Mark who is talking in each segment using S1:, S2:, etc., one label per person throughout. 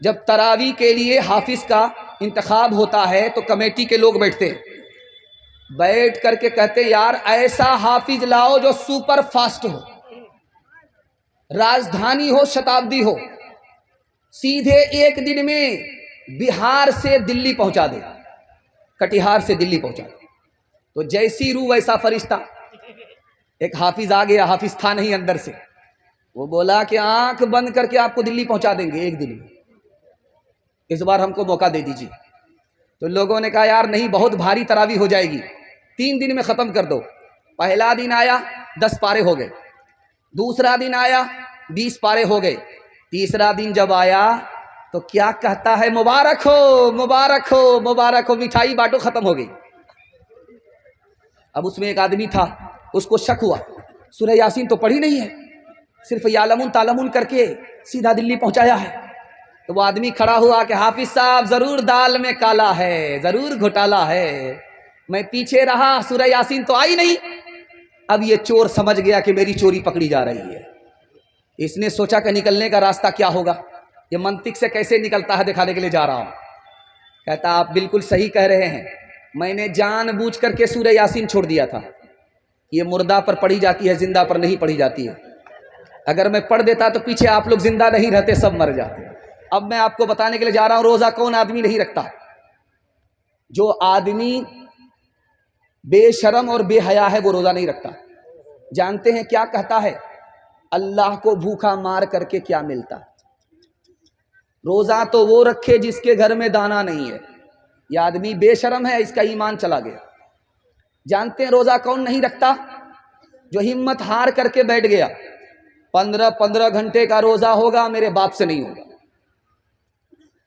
S1: जब तरावी के लिए हाफिज का इंतखाब होता है तो कमेटी के लोग बैठते हैं, बैठ करके कहते यार ऐसा हाफिज लाओ जो सुपर फास्ट हो, राजधानी हो, शताब्दी हो, सीधे एक दिन में बिहार से दिल्ली पहुंचा दे, कटिहार से दिल्ली पहुंचा दे। तो जैसी रूह वैसा फरिश्ता। एक हाफिज आ गया, हाफिज था नहीं अंदर से, वो बोला कि आंख बंद करके आपको दिल्ली पहुंचा देंगे एक दिन में, इस बार हमको मौका दे दीजिए। तो लोगों ने कहा यार नहीं, बहुत भारी तरावी हो जाएगी, 3 दिन में ख़त्म कर दो। पहला दिन आया 10 पारे हो गए, दूसरा दिन आया 20 पारे हो गए, तीसरा दिन जब आया तो क्या कहता है, मुबारक हो मुबारक हो मुबारक हो, मिठाई बांटो, ख़त्म हो गई। अब उसमें एक आदमी था, उसको शक हुआ, सूरह यासीन तो पढ़ी नहीं है, सिर्फ यालमुन तालमुन करके सीधा दिल्ली पहुंचाया है। तो वो आदमी खड़ा हुआ कि हाफिज साहब ज़रूर दाल में काला है, ज़रूर घोटाला है, मैं पीछे रहा, सूरह यासीन तो आई नहीं। अब ये चोर समझ गया कि मेरी चोरी पकड़ी जा रही है। इसने सोचा कि निकलने का रास्ता क्या होगा, ये मंतिक से कैसे निकलता है दिखाने के लिए जा रहा हूँ। कहता आप बिल्कुल सही कह रहे हैं, मैंने जानबूझ करके सूरह यासीन छोड़ दिया था, ये मुर्दा पर पढ़ी जाती है, जिंदा पर नहीं पढ़ी जाती है। अगर मैं पढ़ देता तो पीछे आप लोग जिंदा नहीं रहते, सब मर जाते। अब मैं आपको बताने के लिए जा रहा हूं, रोजा कौन आदमी नहीं रखता। जो आदमी बेशरम और बेहया है वो रोजा नहीं रखता। जानते हैं क्या कहता है, अल्लाह को भूखा मार करके क्या मिलता। रोजा तो वो रखे जिसके घर में दाना नहीं है। यह आदमी बेशरम है, इसका ईमान चला गया। जानते हैं रोजा कौन नहीं रखता, जो हिम्मत हार करके बैठ गया, 15-15 घंटे का रोजा होगा, मेरे बाप से नहीं होगा।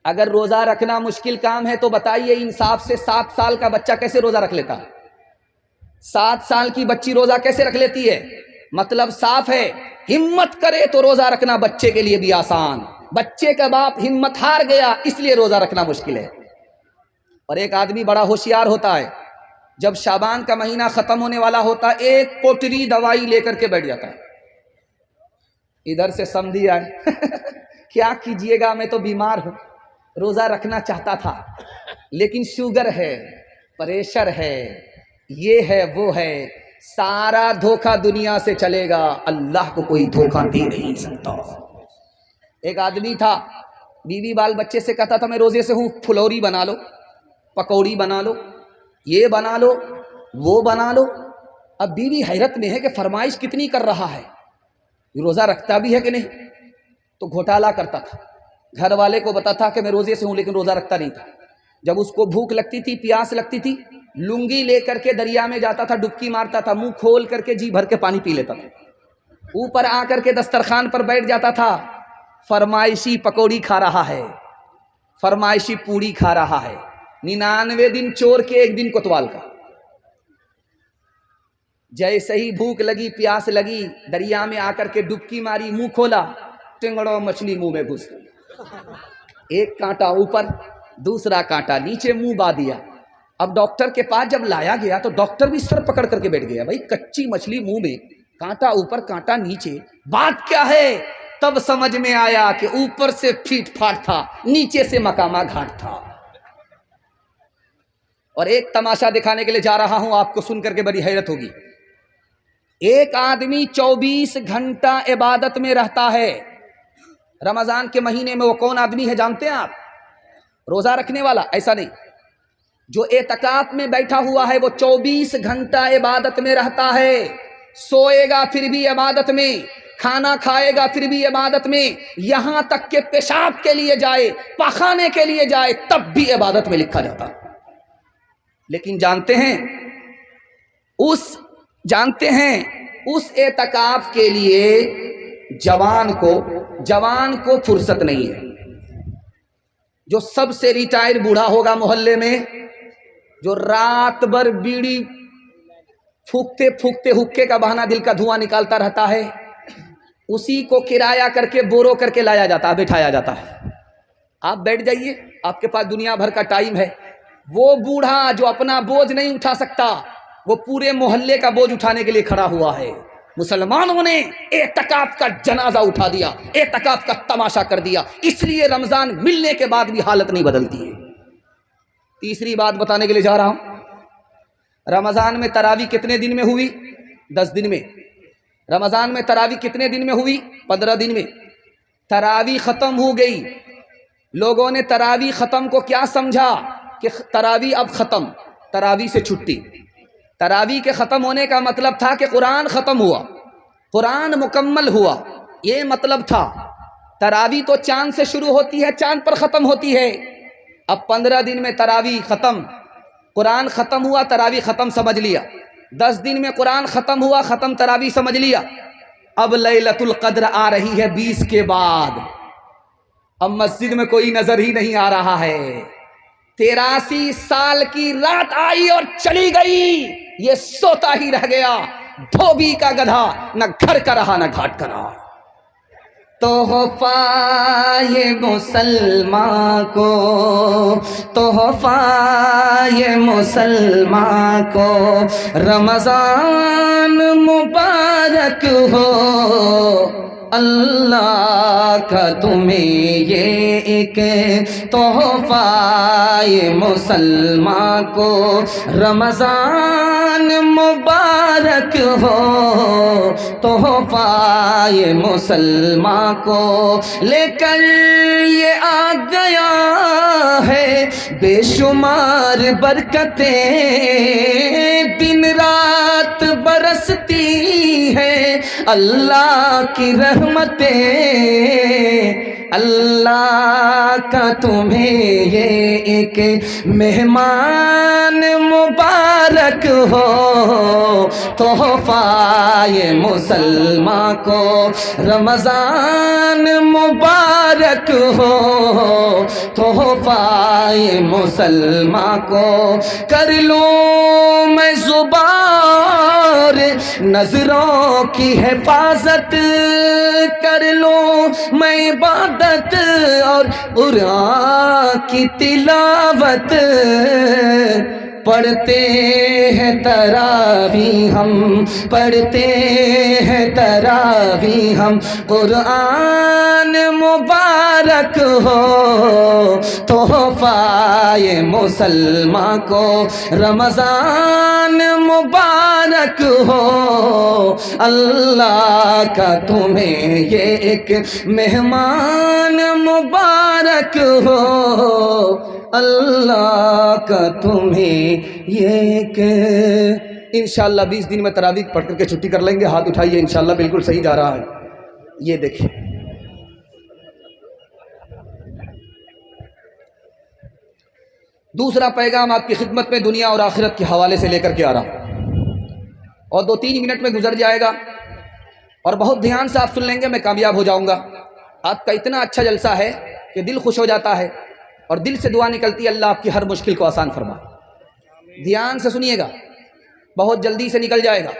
S1: अगर रोजा रखना मुश्किल काम है तो बताइए इंसाफ से 7 साल का बच्चा कैसे रोजा रख लेता है? 7 साल की बच्ची रोजा कैसे रख लेती है? मतलब साफ है, हिम्मत करे तो रोजा रखना बच्चे के लिए भी आसान। बच्चे का बाप हिम्मत हार गया, इसलिए रोजा रखना मुश्किल है। और एक आदमी बड़ा होशियार होता है, जब शाबान का महीना खत्म होने वाला होता, एक पोटरी दवाई लेकर के बैठ जाता है। इधर से समझी आए क्या कीजिएगा, मैं तो बीमार हूं, रोजा रखना चाहता था, लेकिन शुगर है, प्रेशर है, ये है वो है, सारा धोखा दुनिया से चलेगा, अल्लाह को कोई धोखा दे नहीं सकता। एक आदमी था, बीवी बाल बच्चे से कहता था मैं रोजे से हूं, फुलौरी बना लो, पकौड़ी बना लो, ये बना लो, वो बना लो। अब बीवी हैरत में है कि फरमाइश कितनी कर रहा है, रोजा रखता भी है कि नहीं। तो घोटाला करता था, घर वाले को बताता कि मैं रोजे से हूं, लेकिन रोजा रखता नहीं था। जब उसको भूख लगती थी, प्यास लगती थी, लुंगी लेकर के दरिया में जाता था, डुबकी मारता था, मुंह खोल करके जी भर के पानी पी लेता था, ऊपर आकर के दस्तरखान पर बैठ जाता था, फरमाइशी पकौड़ी खा रहा है, फरमाइशी पूड़ी खा रहा है। 99 दिन चोर के, 1 दिन कोतवाल का। जैसे ही भूख लगी, प्यास लगी, दरिया में आकर के डुबकी मारी, मुंह खोला, टिंगड़ो मछली मुंह में घुस गई। एक कांटा ऊपर, दूसरा कांटा नीचे, मुंह बा दिया। अब डॉक्टर के पास जब लाया गया तो डॉक्टर भी सर पकड़ करके बैठ गया, भाई कच्ची मछली मुंह में, कांटा ऊपर कांटा नीचे, बात क्या है? तब समझ में आया कि ऊपर से फीट फाट था, नीचे से मकामा घाट था। और एक तमाशा दिखाने के लिए जा रहा हूं, आपको सुन करके बड़ी हैरत होगी। एक आदमी 24 घंटा इबादत में रहता है रमजान के महीने में। वो कौन आदमी है जानते हैं आप? रोजा रखने वाला? ऐसा नहीं, जो एतकाफ में बैठा हुआ है वो 24 घंटा इबादत में रहता है। सोएगा फिर भी इबादत में, खाना खाएगा फिर भी इबादत में, यहां तक के पेशाब के लिए जाए, पखाने के लिए जाए, तब भी इबादत में लिखा जाता। लेकिन जानते हैं उस एतकाफ के लिए जवान को फुर्सत नहीं है। जो सबसे रिटायर बूढ़ा होगा मोहल्ले में, जो रात भर बीड़ी फूकते फूकते हुक्के का बहाना दिल का धुआं निकालता रहता है, उसी को किराया करके बोरो करके लाया जाता है, बिठाया जाता है। आप बैठ जाइए, आपके पास दुनिया भर का टाइम है। वो बूढ़ा जो अपना बोझ नहीं उठा सकता, वो पूरे मोहल्ले का बोझ उठाने के लिए खड़ा हुआ है। मुसलमानों ने एतकाफ का जनाजा उठा दिया, एतकाफ का तमाशा कर दिया, इसलिए रमज़ान मिलने के बाद भी हालत नहीं बदलती है। तीसरी बात बताने के लिए जा रहा हूं, रमज़ान में तरावी कितने दिन में हुई? 10 दिन में। रमज़ान में तरावी कितने दिन में हुई? 15 दिन में। तरावी ख़त्म हो गई, लोगों ने तरावी ख़त्म को क्या समझा कि तरावी अब ख़त्म, तरावी से छुट्टी। तरावी के ख़त्म होने का मतलब था कि कुरान ख़त्म हुआ, कुरान मुकम्मल हुआ, ये मतलब था। तरावी तो चांद से शुरू होती है, चांद पर ख़त्म होती है। अब 15 दिन में तरावी ख़त्म, कुरान ख़त्म हुआ, तरावी ख़त्म समझ लिया। 10 दिन में कुरान ख़त्म हुआ, ख़त्म तरावी समझ लिया। अब लैलतुल क़द्र आ रही है 20 के बाद। अब मस्जिद में कोई नज़र ही नहीं आ रहा है। 83 साल की रात आई और चली गई, ये सोता ही रह गया, धोबी का गधा, न घर का रहा न घाट का रहा। तोहफा ये मुसलमान को, तोहफा ये मुसलमान को, रमज़ान मुबारक हो। अल्लाह का तुम्हें ये एक तोहफा ये मुसलमान को, रमज़ान मुबारक हो। तोहफा ये मुसलमान को लेकर ये आ गया है बेशुमार बरकतें, दिन रात बरसती है अल्लाह की रहमतें। अल्लाह का तुम्हें ये एक मेहमान मुबारक हो। तोहफा ये मुसलमान को, रमज़ान मुबारक हो। तोहफा ये मुसलमान को कर लूँ मैं ज़ुबार, नजरों की हिफाजत कर लूँ मैं इबादत और कुरान की तिलावत। पढ़ते हैं तरावी हम, पढ़ते हैं तरावी हम, कुरान मुबारक हो। तोहफा ये मुसलमान को, रमज़ान मुबारक हो। अल्लाह का तुम्हें ये एक मेहमान मुबारक हो। अल्लाह का तुम्हें ये एक। इंशाअल्लाह 20 दिन में तरावीह पढ़ करके छुट्टी कर लेंगे। हाथ उठाइए, इंशाअल्लाह बिल्कुल सही जा रहा है। ये देखिए, दूसरा पैगाम आपकी खिदमत में दुनिया और आखिरत के हवाले से लेकर के आ रहा हूँ, और 2-3 मिनट में गुजर जाएगा और बहुत ध्यान से आप सुन लेंगे, मैं कामयाब हो जाऊंगा। आपका इतना अच्छा जलसा है कि दिल खुश हो जाता है और दिल से दुआ निकलती है, अल्लाह आपकी हर मुश्किल को आसान फरमाए। ध्यान से सुनिएगा, बहुत जल्दी से निकल जाएगा।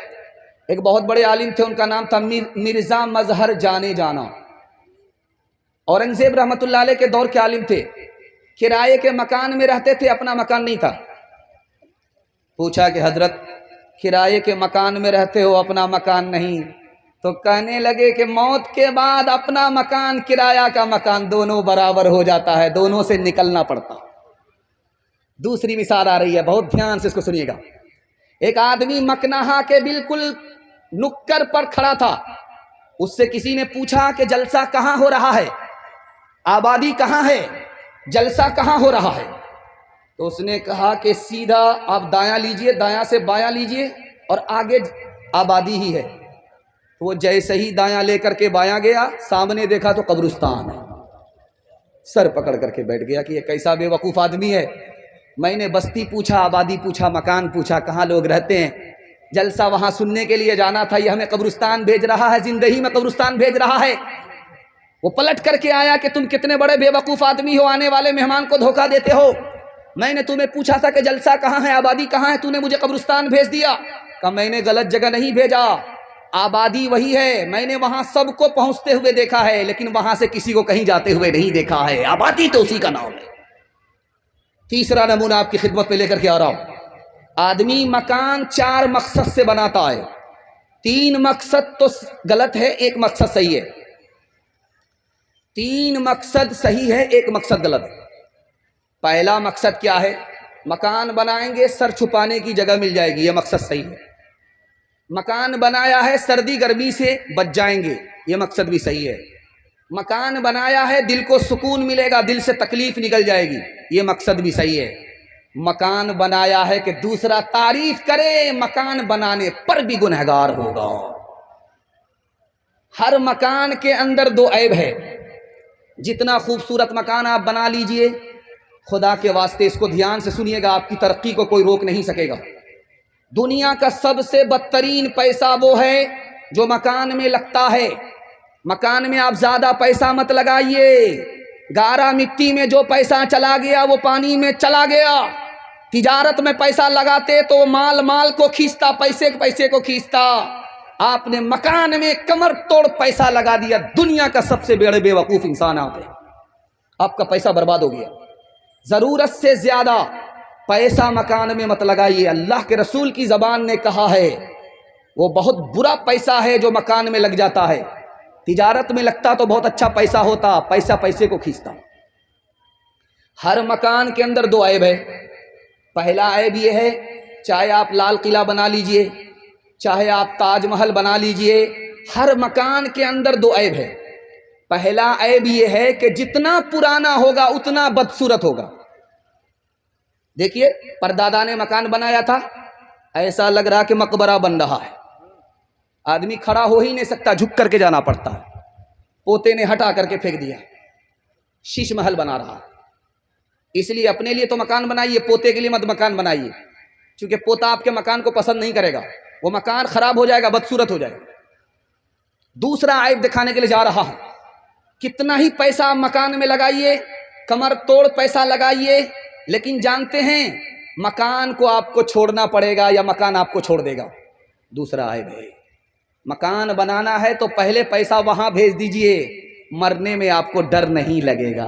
S1: एक बहुत बड़े आलिम थे, उनका नाम था मिर्ज़ा मजहर जाने जाना। औरंगज़ेब रहमतुल्लाह अलैह के दौर के आलिम थे, किराए के मकान में रहते थे, अपना मकान नहीं था। पूछा कि हजरत किराए के मकान में रहते हो, अपना मकान नहीं? तो कहने लगे कि मौत के बाद अपना मकान, किराया का मकान, दोनों बराबर हो जाता है, दोनों से निकलना पड़ता। दूसरी मिसाल आ रही है, बहुत ध्यान से इसको सुनिएगा। एक आदमी मकनहा के बिल्कुल नुक्कर पर खड़ा था, उससे किसी ने पूछा कि जलसा कहाँ हो रहा है, आबादी कहाँ है, जलसा कहाँ हो रहा है? तो उसने कहा कि सीधा आप दायां लीजिए, दायां से बायां लीजिए और आगे आबादी ही है। तो वो जैसे ही दायां लेकर के बायां गया, सामने देखा तो कब्रिस्तान है। सर पकड़ करके बैठ गया कि ये कैसा बेवकूफ़ आदमी है। मैंने बस्ती पूछा, आबादी पूछा, मकान पूछा, कहाँ लोग रहते हैं, जलसा वहाँ सुनने के लिए जाना था, ये हमें कब्रिस्तान भेज रहा है, जिंदगी में कब्रिस्तान भेज रहा है। वो पलट करके आया कि तुम कितने बड़े बेवकूफ़ आदमी हो, आने वाले मेहमान को धोखा देते हो। मैंने तुम्हें पूछा था कि जलसा कहाँ है, आबादी कहाँ है, तूने मुझे कब्रिस्तान भेज दिया। कहा मैंने गलत जगह नहीं भेजा, आबादी वही है, मैंने वहाँ सबको पहुँचते हुए देखा है, लेकिन वहाँ से किसी को कहीं जाते हुए नहीं देखा है, आबादी तो उसी का नाम है। तीसरा नमूना आपकी खिदमत में लेकर के आ रहा हूँ। आदमी मकान 4 मकसद से बनाता है। 3 मकसद तो गलत है, एक मकसद सही है। 3 मकसद सही है, एक मकसद गलत है। पहला मकसद क्या है? मकान बनाएंगे, सर छुपाने की जगह मिल जाएगी, यह मकसद सही है। मकान बनाया है, सर्दी गर्मी से बच जाएंगे, यह मकसद भी सही है। मकान बनाया है, दिल को सुकून मिलेगा, दिल से तकलीफ निकल जाएगी, यह मकसद भी सही है। मकान बनाया है कि दूसरा तारीफ करे, मकान बनाने पर भी गुनहगार होगा। हर मकान के अंदर 2 ऐब है। जितना खूबसूरत मकान आप बना लीजिए, खुदा के वास्ते इसको ध्यान से सुनिएगा, आपकी तरक्की को कोई रोक नहीं सकेगा। दुनिया का सबसे बदतरीन पैसा वो है जो मकान में लगता है। मकान में आप ज्यादा पैसा मत लगाइए। गारा मिट्टी में जो पैसा चला गया वो पानी में चला गया। तिजारत में पैसा लगाते तो माल माल को खींचता, पैसे को खींचता। आपने मकान में कमर तोड़ पैसा लगा दिया। दुनिया का सबसे बड़े बेवकूफ इंसान आप है। आपका पैसा बर्बाद हो गया। जरूरत से ज्यादा पैसा मकान में मत लगाइए। अल्लाह के रसूल की जबान ने कहा है वो बहुत बुरा पैसा है जो मकान में लग जाता है। तिजारत में लगता तो बहुत अच्छा पैसा होता, पैसा पैसे को खींचता। हर मकान के अंदर 2 ऐब है। पहला ऐब ये है, चाहे आप लाल किला बना लीजिए, चाहे आप ताजमहल बना लीजिए, हर मकान के अंदर 2 ऐब है। पहला ऐब ये है कि जितना पुराना होगा उतना बदसूरत होगा। देखिए, परदादा ने मकान बनाया था, ऐसा लग रहा कि मकबरा बन रहा है। आदमी खड़ा हो ही नहीं सकता, झुक करके जाना पड़ता है। पोते ने हटा करके फेंक दिया, शीश महल बना रहा है। इसलिए अपने लिए तो मकान बनाइए, पोते के लिए मत मकान बनाइए, क्योंकि पोता आपके मकान को पसंद नहीं करेगा। वो मकान खराब हो जाएगा, बदसूरत हो जाएगा। दूसरा ऐब दिखाने के लिए जा रहा हूं। कितना ही पैसा आप मकान में लगाइए, कमर तोड़ पैसा लगाइए, लेकिन जानते हैं मकान को आपको छोड़ना पड़ेगा या मकान आपको छोड़ देगा। दूसरा ऐब है, मकान बनाना है तो पहले पैसा वहां भेज दीजिए, मरने में आपको डर नहीं लगेगा।